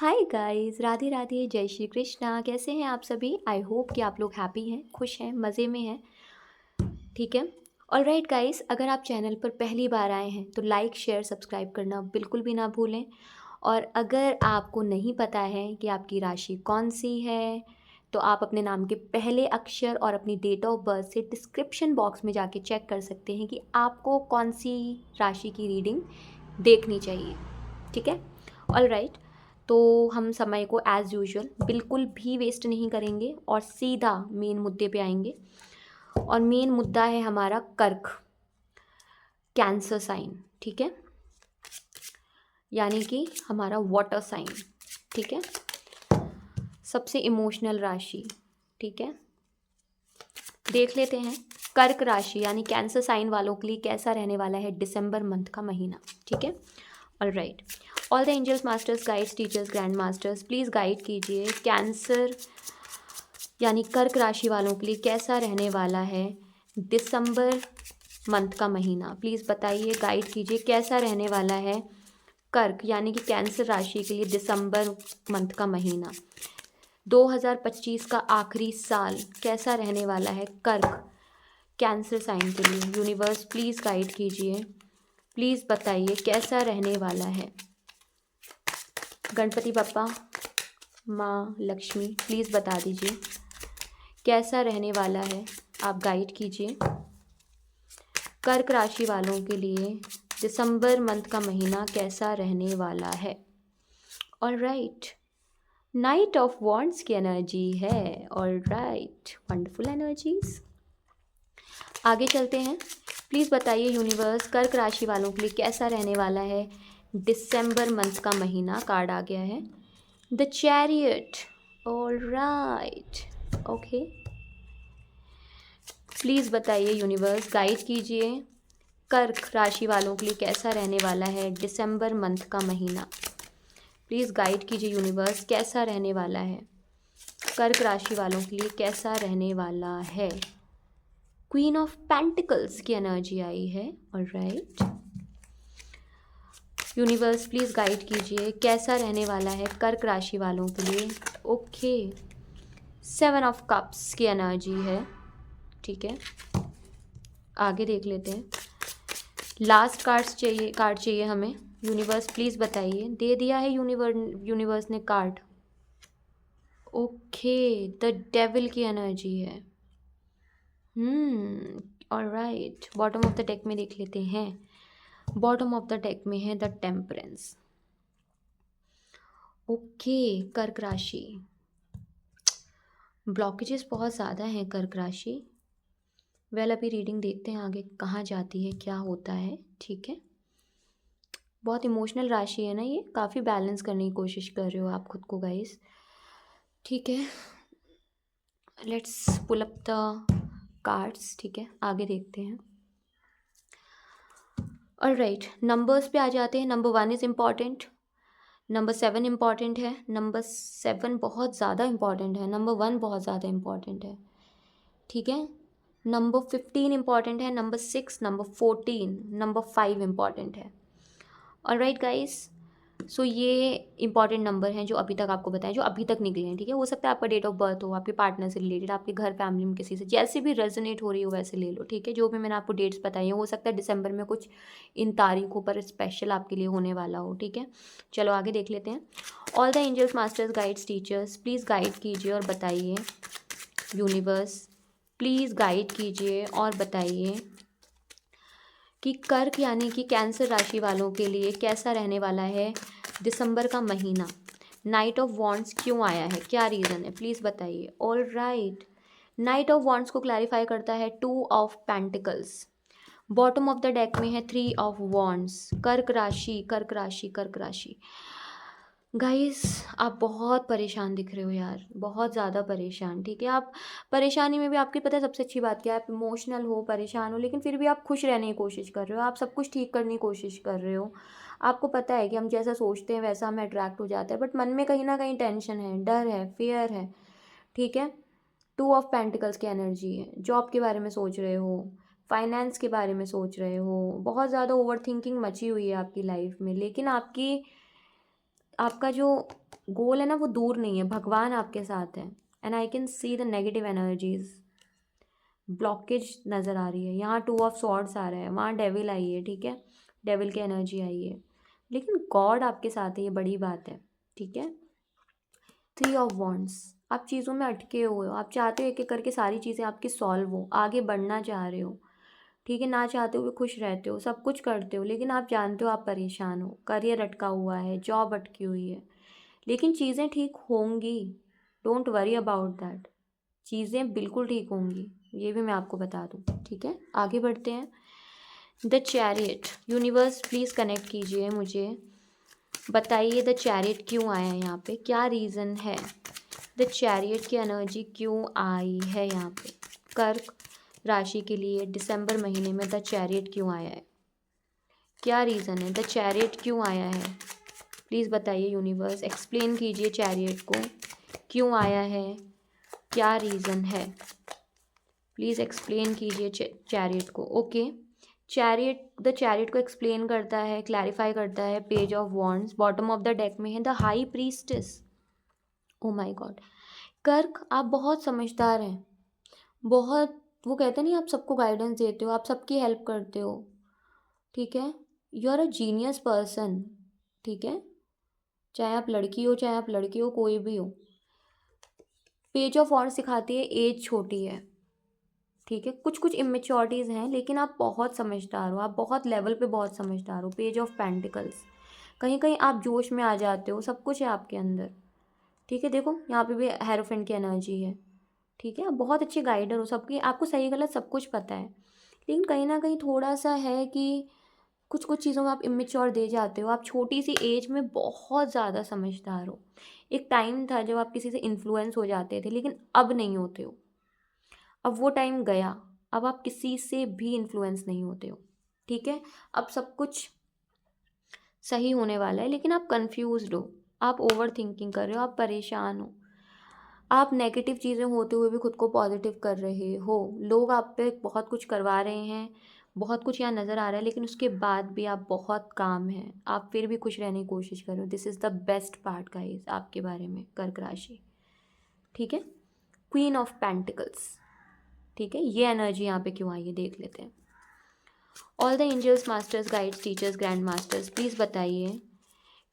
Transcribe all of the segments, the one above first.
Hi guys, Radhe Radhe, जय श्री कृष्णा। कैसे हैं आप सभी? आई होप कि आप लोग हैप्पी हैं, खुश हैं, मज़े में हैं। ठीक है। ऑलराइट गाइस, अगर आप चैनल पर पहली बार आए हैं तो लाइक शेयर सब्सक्राइब करना बिल्कुल भी ना भूलें। और अगर आपको नहीं पता है कि आपकी राशि कौन सी है तो आप अपने नाम के पहले अक्षर और अपनी डेट ऑफ बर्थ से डिस्क्रिप्शन बॉक्स में जाके चेक कर सकते हैं कि आपको कौन सी राशि की रीडिंग देखनी चाहिए। ठीक है। ऑलराइट, तो हम समय को एज़ यूजुअल बिल्कुल भी वेस्ट नहीं करेंगे और सीधा मेन मुद्दे पे आएंगे। और मेन मुद्दा है हमारा कर्क, कैंसर साइन। ठीक है, यानी कि हमारा वाटर साइन। ठीक है, सबसे इमोशनल राशि। ठीक है, देख लेते हैं कर्क राशि यानी कैंसर साइन वालों के लिए कैसा रहने वाला है दिसंबर मंथ का महीना। ठीक है। Alright, all the angels, masters, guides, teachers, grand masters, please guide कीजिए कैंसर यानी कर्क राशि वालों के लिए कैसा रहने वाला है दिसंबर मंथ का महीना। प्लीज़ बताइए, गाइड कीजिए कैसा रहने वाला है कर्क यानी कि कैंसर राशि के लिए दिसंबर मंथ का महीना। 2025 का आखिरी साल कैसा रहने वाला है कर्क कैंसर साइन के लिए। यूनिवर्स प्लीज़ गाइड कीजिए, प्लीज़ बताइए कैसा रहने वाला है। गणपति बप्पा, माँ लक्ष्मी, प्लीज़ बता दीजिए कैसा रहने वाला है। आप गाइड कीजिए कर्क राशि वालों के लिए दिसंबर मंथ का महीना कैसा रहने वाला है। ऑलराइट, नाइट ऑफ वॉन्ड्स की एनर्जी है। Alright, wonderful energies. आगे चलते हैं। प्लीज़ बताइए यूनिवर्स कर्क राशि वालों के लिए कैसा रहने वाला है दिसंबर मंथ का महीना। कार्ड आ गया है the chariot. Alright, okay, please बताइए यूनिवर्स, गाइड कीजिए कर्क राशि वालों के लिए कैसा रहने वाला है दिसंबर मंथ का महीना। प्लीज़ गाइड कीजिए यूनिवर्स, कैसा रहने वाला है कर्क राशि वालों के लिए, कैसा रहने वाला है। क्वीन ऑफ पेंटिकल्स की एनर्जी आई है। ऑलराइट, यूनिवर्स प्लीज़ गाइड कीजिए कैसा रहने वाला है कर्क राशि वालों के लिए। ओके, 7 ऑफ कप्स की एनर्जी है। ठीक है, आगे देख लेते हैं। लास्ट कार्ड चाहिए हमें। यूनिवर्स प्लीज़ बताइए, दे दिया है यूनिवर्स ने कार्ड। ओके, द डेविल की एनर्जी है। Alright, bottom of the deck में देख लेते हैं। बॉटम ऑफ द डेक में है द टेम्परेंस। ओके, कर्क राशि, ब्लॉकेजेस बहुत ज़्यादा हैं कर्क राशि। अभी रीडिंग देखते हैं आगे कहाँ जाती है, क्या होता है। ठीक है, बहुत इमोशनल राशि है ना ये, काफ़ी बैलेंस करने की कोशिश कर रहे हो आप खुद को गाइस। ठीक है, let's pull up the cards. ठीक है, आगे देखते हैं। ऑलराइट, नंबर्स पे आ जाते हैं। Number 1 is important, number 7 important है, नंबर 7 बहुत ज़्यादा इम्पॉर्टेंट है, नंबर 1 बहुत ज़्यादा इम्पॉर्टेंट है। ठीक है, नंबर 15 इम्पॉर्टेंट है, नंबर 6, नंबर 14, नंबर 5 इम्पॉर्टेंट है। ऑलराइट गाइस, सो ये इंपॉर्टेंट नंबर हैं जो अभी तक आपको बताएं, जो अभी तक निकले हैं। ठीक है, हो सकता है आपका डेट ऑफ बर्थ हो, आपके पार्टनर से रिलेटेड, आपके घर फैमिली में किसी से, जैसे भी रेजोनेट हो रही हो वैसे ले लो। ठीक है, जो भी मैंने आपको डेट्स बताई हैं, हो सकता है दिसंबर में कुछ इन तारीखों पर स्पेशल आपके लिए होने वाला हो। ठीक है, चलो आगे देख लेते हैं। All the angels, masters, guides, teachers, please guide कीजिए और बताइए। यूनिवर्स प्लीज़ गाइड कीजिए और बताइए कि कर्क यानी कि कैंसर राशि वालों के लिए कैसा रहने वाला है दिसंबर का महीना। नाइट ऑफ वॉन्ड्स क्यों आया है, क्या रीज़न है, प्लीज़ बताइए। ऑलराइट, नाइट ऑफ वॉन्ड्स को क्लैरिफाई करता है 2 of pentacles. Bottom of the deck में है 3 ऑफ वॉन्ड्स। कर्क राशि, कर्क राशि, कर्क राशि। गाइस, आप बहुत परेशान दिख रहे हो यार, बहुत ज़्यादा परेशान। ठीक है, आप परेशानी में भी, आपकी पता है सबसे अच्छी बात क्या है, आप इमोशनल हो, परेशान हो, लेकिन फिर भी आप खुश रहने की कोशिश कर रहे हो, आप सब कुछ ठीक करने की कोशिश कर रहे हो। आपको पता है कि हम जैसा सोचते हैं वैसा हमें अट्रैक्ट हो जाता है, बट मन में कहीं ना कहीं टेंशन है, डर है, फियर है। ठीक है, 2 ऑफ पेंटिकल्स की एनर्जी है। जॉब के बारे में सोच रहे हो, फाइनेंस के बारे में सोच रहे हो, बहुत ज़्यादा ओवर थिंकिंग मची हुई है आपकी लाइफ में, लेकिन आपका जो गोल है ना वो दूर नहीं है, भगवान आपके साथ है। And I can see the negative energies, blockage नज़र आ रही है। यहाँ 2 ऑफ सॉर्ड्स आ रहा है, वहाँ डेविल आई है, ठीक है, डेविल की एनर्जी आई है, लेकिन गॉड आपके साथ है, ये बड़ी बात है, ठीक है। 3 ऑफ वॉन्ड्स, आप चीज़ों में अटके हुए हो, आप चाहते हो एक एक करके सारी चीज़ें आपकी सॉल्व हो, आगे बढ़ना चाह रहे हो, ठीक है, ना चाहते हुए खुश रहते हो, सब कुछ करते हो, लेकिन आप जानते हो आप परेशान हो, करियर अटका हुआ है, जॉब अटकी हुई है, लेकिन चीज़ें ठीक होंगी, डोंट वरी अबाउट दैट, चीज़ें बिल्कुल ठीक होंगी, ये भी मैं आपको बता दूँ, ठीक है। आगे बढ़ते हैं। The chariot, universe please connect कीजिए मुझे, बताइए द चैरियट क्यों आया है यहाँ पे, क्या रीज़न है, द चैरियट की एनर्जी क्यों आई है यहाँ पे, कर्क राशि के लिए दिसंबर महीने में द चैरियट क्यों आया है, क्या रीज़न है, द चैरियट क्यों आया है, प्लीज़ बताइए यूनिवर्स, एक्सप्लेन कीजिए चैरियट को क्यों आया है, क्या रीज़न है, प्लीज़ एक्सप्लेन कीजिए चैरियट को। ओके, चैरियट, द चैरियट को एक्सप्लेन करता है, क्लैरिफाई करता है page of wands, bottom of the deck में है the high priestess. Oh my God, कर्क आप बहुत समझदार हैं, बहुत, वो कहते नहीं आप सबको गाइडेंस देते हो, आप सबकी हेल्प करते हो, ठीक है, you are a genius person, ठीक है, चाहे आप लड़की हो चाहे आप लड़के हो, कोई भी हो। पेज ऑफ वॉन्ड्स सिखाती है एज छोटी है, ठीक है, कुछ कुछ इमेच्योरिटीज़ हैं, लेकिन आप बहुत समझदार हो, आप बहुत लेवल पे बहुत समझदार हो। पेज ऑफ पेंटिकल्स, कहीं कहीं आप जोश में आ जाते हो, सब कुछ है आपके अंदर, ठीक है, देखो यहाँ पे भी हेरोफेंट की एनर्जी है, ठीक है, आप बहुत अच्छे गाइडर हो, सबकी आपको सही गलत सब कुछ पता है, लेकिन कहीं ना कहीं थोड़ा सा है कि कुछ कुछ चीज़ों में आप इमेच्योर दे जाते हो, आप छोटी सी एज में बहुत ज़्यादा समझदार हो। एक टाइम था जब आप किसी से इन्फ्लुएंस हो जाते थे, लेकिन अब नहीं होते हो, अब वो टाइम गया, अब आप किसी से भी इन्फ्लुएंस नहीं होते हो, ठीक है, अब सब कुछ सही होने वाला है, लेकिन आप कंफ्यूज्ड हो, आप ओवर थिंकिंग कर रहे हो, आप परेशान हो, आप नेगेटिव चीज़ें होते हुए भी खुद को पॉजिटिव कर रहे हो, लोग आप पे बहुत कुछ करवा रहे हैं, बहुत कुछ यहाँ नज़र आ रहा है, लेकिन उसके बाद भी आप बहुत काम हैं, आप फिर भी खुश रहने की कोशिश कर रहे हो। This is the best part guys आपके बारे में, कर्क राशि, ठीक है। क्वीन ऑफ पेंटिकल्स, ठीक है, ये एनर्जी यहाँ पे क्यों आई है देख लेते हैं। All the angels, masters, guides, teachers, grand masters, please बताइए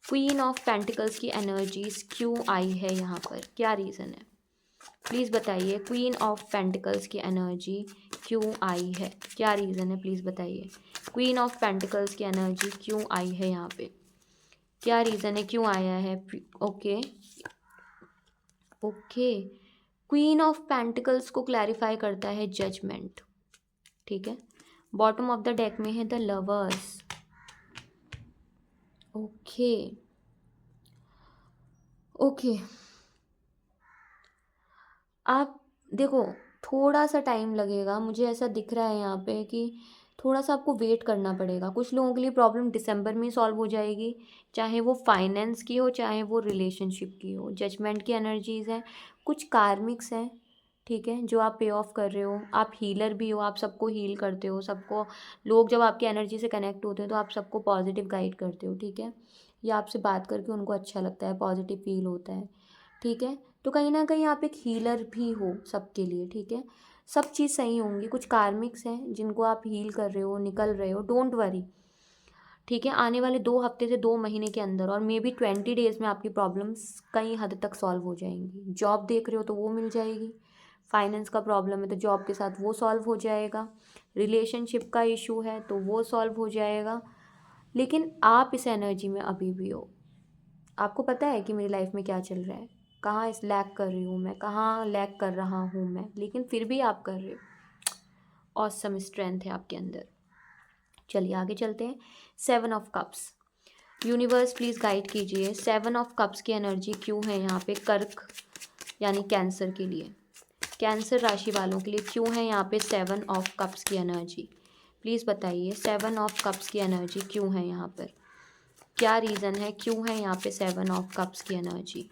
क्वीन ऑफ पेंटिकल्स की एनर्जीज क्यों आई है यहाँ पर, क्या रीज़न है, प्लीज़ बताइए क्वीन ऑफ पेंटिकल्स की एनर्जी क्यों आई है, क्या रीज़न है, प्लीज़ बताइए क्वीन ऑफ पेंटिकल्स की एनर्जी क्यों आई है यहाँ पे, क्या रीज़न है, क्यों आया है। Okay okay, queen of pentacles को क्लैरिफाई करता है जजमेंट, ठीक है, बॉटम ऑफ द डेक में है द लवर्स। ओके ओके, आप देखो, थोड़ा सा टाइम लगेगा, मुझे ऐसा दिख रहा है यहाँ पे कि थोड़ा सा आपको वेट करना पड़ेगा। कुछ लोगों के लिए प्रॉब्लम दिसंबर में ही सॉल्व हो जाएगी, चाहे वो फाइनेंस की हो चाहे वो रिलेशनशिप की हो। जजमेंट की एनर्जीज हैं, कुछ कार्मिक्स हैं, ठीक है, जो आप पे ऑफ कर रहे हो। आप हीलर भी हो, आप सबको हील करते हो, सबको, लोग जब आपकी एनर्जी से कनेक्ट होते हैं तो आप सबको पॉजिटिव गाइड करते हो, ठीक है, या आपसे बात करके उनको अच्छा लगता है, पॉजिटिव फील होता है, ठीक है, तो कहीं ना कहीं आप एक हीलर भी हो सबके लिए, ठीक है, सब चीज़ सही होंगी। कुछ कार्मिक्स हैं जिनको आप हील कर रहे हो, निकल रहे हो, डोंट वरी, ठीक है, आने वाले 2 हफ्ते से 2 महीने के अंदर और मे बी 20 डेज़ में आपकी प्रॉब्लम्स कई हद तक सॉल्व हो जाएंगी। जॉब देख रहे हो तो वो मिल जाएगी, फाइनेंस का प्रॉब्लम है तो जॉब के साथ वो सॉल्व हो जाएगा, रिलेशनशिप का इशू है तो वो सॉल्व हो जाएगा, लेकिन आप इस एनर्जी में अभी भी हो। आपको पता है कि मेरी लाइफ में क्या चल रहा है, कहाँ इस लैक कर रही हूँ मैं, कहाँ लैक कर रहा हूँ मैं, लेकिन फिर भी आप कर रहे हो। ऑसम स्ट्रेंथ है आपके अंदर। चलिए आगे चलते हैं। 7 of cups, universe please guide कीजिए 7 ऑफ कप्स की एनर्जी क्यों है यहाँ पे कर्क यानी कैंसर के लिए, कैंसर राशि वालों के लिए क्यों है यहाँ पे 7 ऑफ कप्स की एनर्जी, प्लीज़ बताइए 7 ऑफ कप्स की एनर्जी क्यों है यहाँ पर, क्या रीज़न है, क्यों है यहाँ पे 7 ऑफ कप्स की एनर्जी,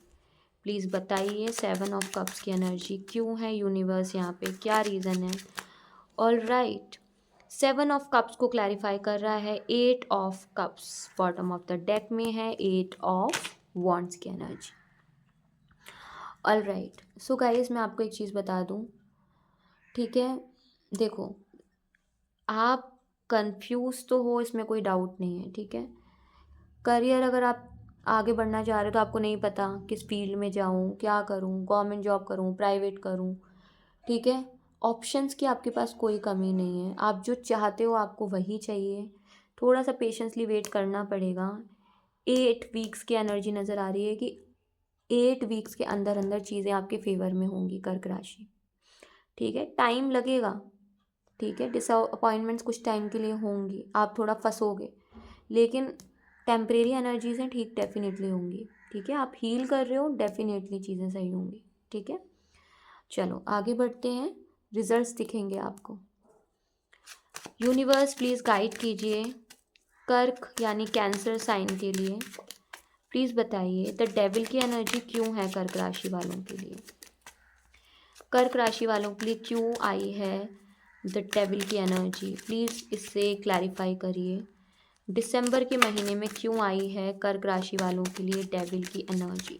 प्लीज़ बताइए 7 ऑफ कप्स की एनर्जी क्यों है यूनिवर्स यहाँ पे, क्या रीज़न है। ऑल राइट, 7 ऑफ कप्स को क्लैरिफाई कर रहा है 8 of cups, bottom of the deck में है 8 ऑफ वॉन्ड्स की energy, all right, so guys मैं आपको एक चीज़ बता दूँ, ठीक है। देखो, आप कंफ्यूज तो हो, इसमें कोई डाउट नहीं है, ठीक है। करियर अगर आप आगे बढ़ना चाह रहे हो तो आपको नहीं पता किस फील्ड में जाऊँ, क्या करूँ, गवर्नमेंट जॉब करूँ, प्राइवेट करूँ, ठीक है। ऑप्शंस की आपके पास कोई कमी नहीं है, आप जो चाहते हो आपको वही चाहिए। थोड़ा सा पेशेंसली वेट करना पड़ेगा। 8 वीक्स की एनर्जी नज़र आ रही है कि 8 वीक्स के अंदर अंदर चीज़ें आपके फेवर में होंगी, कर्क राशि, ठीक है। टाइम लगेगा, ठीक है। डिसअपॉइंटमेंट्स कुछ टाइम के लिए होंगी, आप थोड़ा फंसोगे, लेकिन टेम्परेरी एनर्जीज हैं, ठीक, डेफिनेटली होंगी, ठीक है। आप हील कर रहे हो, डेफिनेटली चीज़ें सही होंगी, ठीक है। चलो आगे बढ़ते हैं, रिजल्ट्स दिखेंगे आपको। यूनिवर्स प्लीज़ गाइड कीजिए कर्क यानी कैंसर साइन के लिए। प्लीज़ बताइए द डेविल की एनर्जी क्यों है कर्क राशि वालों के लिए, कर्क राशि वालों के लिए क्यों आई है द डेविल की एनर्जी, प्लीज़ इससे क्लैरिफाई करिए। दिसंबर के महीने में क्यों आई है कर्क राशि वालों के लिए डेविल की एनर्जी,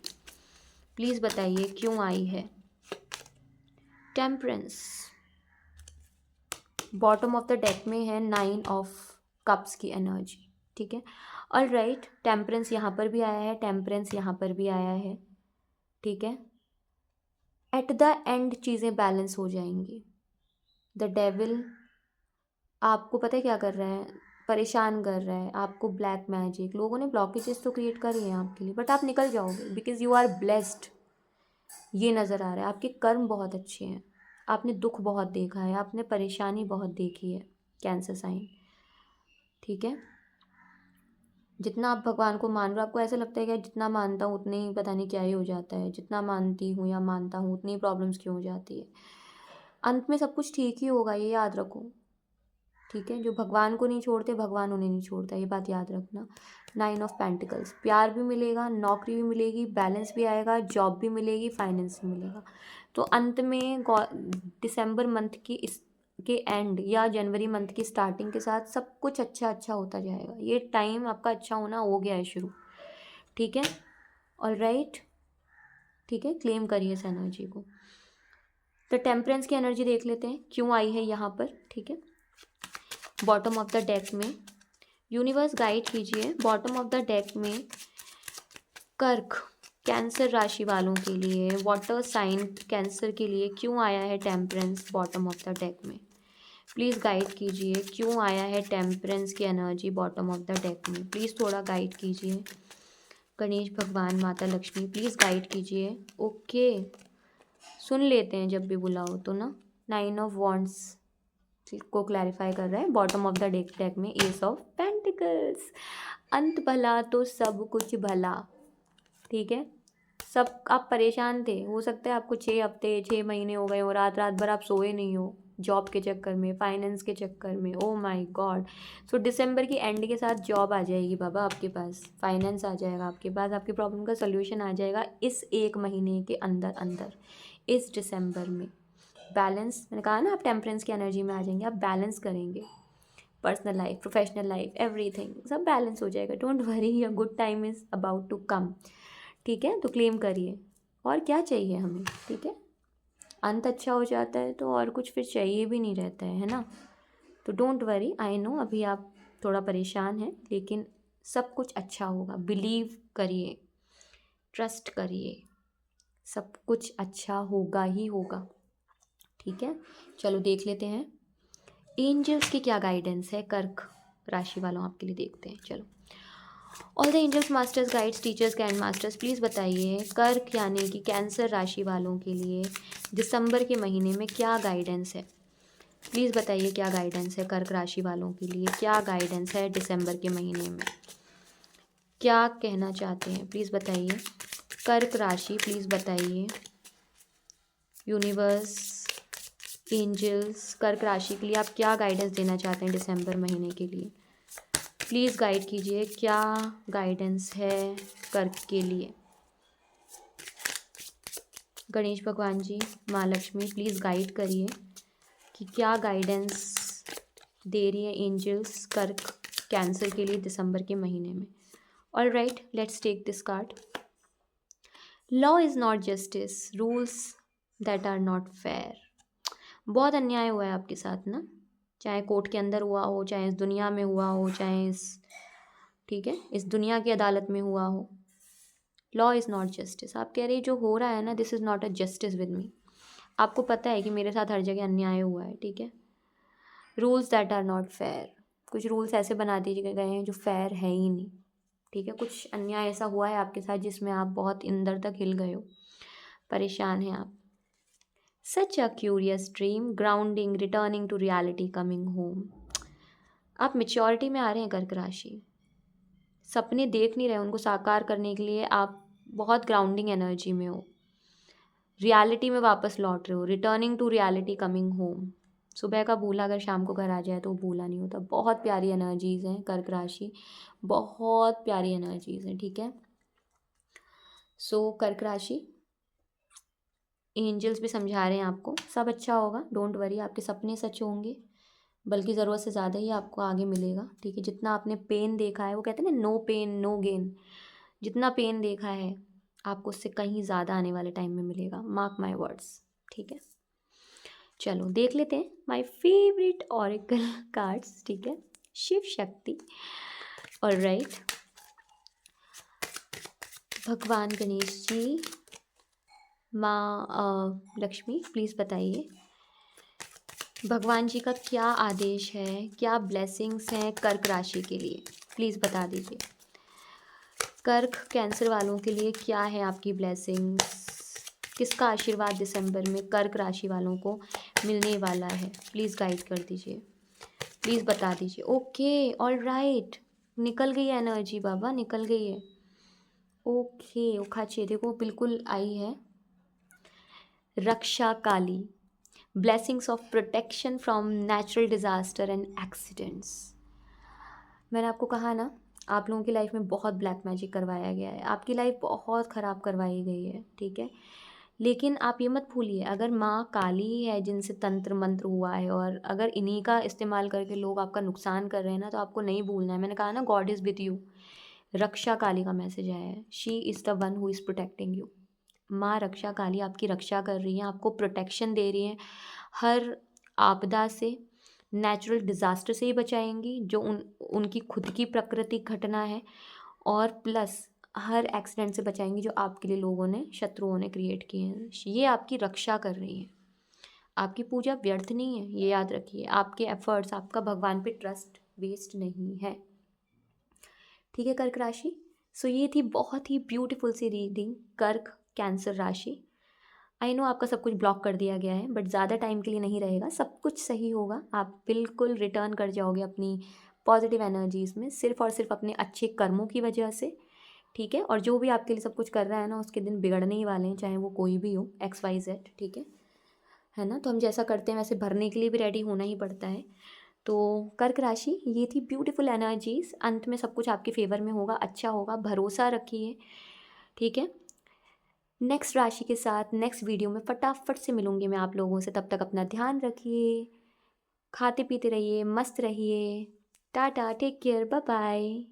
प्लीज़ बताइए क्यों आई है। Temperance bottom of the deck में है 9 ऑफ कप्स की एनर्जी, ठीक है। ऑल राइट, टेम्परेंस यहाँ पर भी आया है, टेम्परेंस यहाँ पर भी आया है, ठीक है। एट द एंड चीज़ें बैलेंस हो जाएंगी। द डेविल आपको पता है क्या कर रहा है, परेशान कर रहा है आपको, ब्लैक मैजिक, लोगों ने ब्लॉकेजेस तो क्रिएट करी हैं आपके लिए, बट आप निकल जाओगे बिकॉज यू आर ब्लेस्ड। ये नज़र आ रहा है, आपके कर्म बहुत अच्छे हैं, आपने दुख बहुत देखा है, आपने परेशानी बहुत देखी है, कैंसर साइन, ठीक है। जितना आप भगवान को मान रहे हो, आपको ऐसा लगता है कि जितना मानता हूँ उतने ही पता नहीं क्या ही हो जाता है, जितना मानती हूँ या मानता हूँ उतनी प्रॉब्लम्स क्यों हो जाती है। अंत में सब कुछ ठीक ही होगा, ये याद रखो, ठीक है। जो भगवान को नहीं छोड़ते, भगवान उन्हें नहीं छोड़ता, ये बात याद रखना। 9 ऑफ पेंटिकल्स, प्यार भी मिलेगा, नौकरी भी मिलेगी, बैलेंस भी आएगा, जॉब भी मिलेगी, फाइनेंस भी मिलेगा। तो अंत में दिसंबर मंथ की इस के एंड या जनवरी मंथ की स्टार्टिंग के साथ सब कुछ अच्छा अच्छा होता जाएगा। ये टाइम आपका अच्छा होना हो गया है शुरू, ठीक है। ऑल राइट, ठीक है, क्लेम करिए इस एनर्जी को। तो टेम्परेंस की एनर्जी देख लेते हैं क्यों आई है यहाँ पर, ठीक है। बॉटम ऑफ द डेक में यूनिवर्स गाइड कीजिए, बॉटम ऑफ द डेक में कर्क कैंसर राशि वालों के लिए, वाटर साइन कैंसर के लिए क्यों आया है temperance bottom of the deck में। प्लीज़ गाइड कीजिए क्यों आया है टेम्परेंस की energy bottom of the deck में, प्लीज़ थोड़ा गाइड कीजिए। गणेश भगवान, माता लक्ष्मी, प्लीज़ गाइड कीजिए। ओके, सुन लेते हैं जब भी बुलाओ तो ना। 9 ऑफ वॉन्ड्स को क्लैरिफाई कर रहा है, बॉटम ऑफ द डेक में एस ऑफ पेंटिकल्स। अंत भला तो सब कुछ भला, ठीक है। सब आप परेशान थे, हो सकता है आपको 6 हफ्ते 6 महीने हो गए हो, रात रात भर आप सोए नहीं हो, जॉब के चक्कर में, फाइनेंस के चक्कर में। ओ माय गॉड, सो दिसंबर की एंड के साथ जॉब आ जाएगी बाबा आपके पास, फाइनेंस आ जाएगा आपके पास, आपकी प्रॉब्लम का सोल्यूशन आ जाएगा इस 1 महीने के अंदर अंदर, इस दिसंबर में। बैलेंस, मैंने कहा ना आप टेम्परेंस की एनर्जी में आ जाएंगे, आप बैलेंस करेंगे, personal life, professional life, everything सब बैलेंस हो जाएगा। Don't worry, your good time is about to come, ठीक है। तो क्लेम करिए, और क्या चाहिए हमें, ठीक है। अंत अच्छा हो जाता है तो और कुछ फिर चाहिए भी नहीं रहता है ना। तो डोंट वरी, आई नो अभी आप थोड़ा परेशान हैं, लेकिन सब कुछ अच्छा होगा, बिलीव करिए, ट्रस्ट करिए, सब कुछ अच्छा होगा ही होगा, ठीक है। चलो देख लेते हैं एंजल्स की क्या गाइडेंस है कर्क राशि वालों आपके लिए, देखते हैं। चलो, all the angels, masters, guides, teachers, grand masters, please बताइए कर्क यानी कि कैंसर राशि वालों के लिए दिसंबर के महीने में क्या गाइडेंस है। प्लीज़ बताइए क्या गाइडेंस है कर्क राशि वालों के लिए, क्या गाइडेंस है दिसंबर के महीने में, क्या कहना चाहते हैं, प्लीज़ बताइए। कर्क राशि, प्लीज़ बताइए। यूनिवर्स, एंजल्स, कर्क राशि के लिए आप क्या गाइडेंस देना चाहते हैं दिसंबर महीने के लिए, प्लीज़ गाइड कीजिए, क्या गाइडेंस है कर्क के लिए। गणेश भगवान जी, माँ लक्ष्मी, प्लीज़ गाइड करिए कि क्या गाइडेंस दे रही है एंजल्स कर्क कैंसर के लिए दिसंबर के महीने में। All right, let's take this card. Law is not justice, rules that are not fair. बहुत अन्याय हुआ है आपके साथ ना, चाहे कोर्ट के अंदर हुआ हो, चाहे इस दुनिया में हुआ हो, चाहे इस, ठीक है, इस दुनिया की अदालत में हुआ हो। लॉ इज़ नॉट जस्टिस, आप कह रहे हैं जो हो रहा है ना, this is not a justice with me. आपको पता है कि मेरे साथ हर जगह अन्याय हुआ है, ठीक है। Rules that are not fair, कुछ रूल्स ऐसे बना दिए गए हैं जो फेयर है ही नहीं, ठीक है। कुछ अन्याय ऐसा हुआ है आपके साथ जिसमें आप बहुत अंदर तक हिल गए हो, परेशान हैं आप। Such a curious dream, grounding, returning to reality, coming home. आप मेच्योरिटी में आ रहे हैं कर्क राशि, सपने देख नहीं रहे, उनको साकार करने के लिए आप बहुत ग्राउंडिंग एनर्जी में हो, रियलिटी में वापस लौट रहे हो, returning to reality, coming home. सुबह का भूला अगर शाम को घर आ जाए तो वो भूला नहीं होता। बहुत प्यारी एनर्जीज़ हैं कर्क राशि, बहुत प्यारी एनर्जीज़ हैं, ठीक है। सो कर्क राशि, एंजल्स भी समझा रहे हैं आपको सब अच्छा होगा, डोंट वरी, आपके सपने सच होंगे, बल्कि ज़रूरत से ज़्यादा ही आपको आगे मिलेगा, ठीक है। जितना आपने पेन देखा है, वो कहते हैं ना, नो पेन नो गेन, जितना पेन देखा है आपको उससे कहीं ज़्यादा आने वाले टाइम में मिलेगा, मार्क माई वर्ड्स, ठीक है। चलो देख लेते हैं माय फेवरेट ऑरिकल कार्ड्स, ठीक है, शिव शक्ति। और राइट, भगवान गणेश जी, माँ लक्ष्मी, प्लीज़ बताइए भगवान जी का क्या आदेश है, क्या ब्लेसिंग्स हैं कर्क राशि के लिए, प्लीज़ बता दीजिए। कर्क कैंसर वालों के लिए क्या है आपकी ब्लेसिंग्स, किसका आशीर्वाद दिसंबर में कर्क राशि वालों को मिलने वाला है, प्लीज़ गाइड कर दीजिए, प्लीज़ बता दीजिए। ओके, ऑल राइट, निकल गई है एनर्जी बाबा, निकल गई है। ओके, उखाचे देखो बिल्कुल आई है। Raksha Kali, blessings of protection from natural disaster and accidents. मैंने आपको कहा ना, आप लोगों की लाइफ में बहुत ब्लैक मैजिक करवाया गया है, आपकी लाइफ बहुत ख़राब करवाई गई है, ठीक है। लेकिन आप ये मत भूलिए, अगर माँ काली ही है जिनसे तंत्र मंत्र हुआ है, और अगर इन्हीं का इस्तेमाल करके लोग आपका नुकसान कर रहे हैं ना, तो आपको नहीं भूलना है। मैंने कहा ना, गॉड इज़ विद यू, रक्षा काली का मैसेज आया है, she is the one who is protecting you. माँ रक्षा काली आपकी रक्षा कर रही हैं, आपको प्रोटेक्शन दे रही हैं, हर आपदा से, नेचुरल डिज़ास्टर से ही बचाएंगी जो उनकी खुद की प्राकृतिक घटना है, और प्लस हर एक्सीडेंट से बचाएंगी जो आपके लिए लोगों ने, शत्रुओं ने क्रिएट किए हैं। ये आपकी रक्षा कर रही हैं, आपकी पूजा व्यर्थ नहीं है, ये याद रखिए। आपके एफर्ट्स, आपका भगवान पे ट्रस्ट वेस्ट नहीं है, ठीक है कर्क राशि। सो ये थी बहुत ही ब्यूटीफुल सी रीडिंग कर्क कैंसर राशि। आई नो आपका सब कुछ ब्लॉक कर दिया गया है, बट ज़्यादा टाइम के लिए नहीं रहेगा, सब कुछ सही होगा, आप बिल्कुल रिटर्न कर जाओगे अपनी पॉजिटिव एनर्जीज़ में, सिर्फ़ और सिर्फ अपने अच्छे कर्मों की वजह से, ठीक है। और जो भी आपके लिए सब कुछ कर रहा है ना, उसके दिन बिगड़ने ही वाले हैं, चाहे वो कोई भी हो, XYZ, ठीक है ना। तो हम जैसा करते हैं वैसे भरने के लिए भी रेडी होना ही पड़ता है। तो कर्क राशि, ये थी ब्यूटीफुल एनर्जीज़, अंत में सब कुछ आपके फेवर में होगा, अच्छा होगा, भरोसा रखिए, ठीक है। नेक्स्ट राशि के साथ नेक्स्ट वीडियो में फटाफट से मिलूंगी मैं आप लोगों से, तब तक अपना ध्यान रखिए, खाते पीते रहिए, मस्त रहिए, tata, take care, bye bye.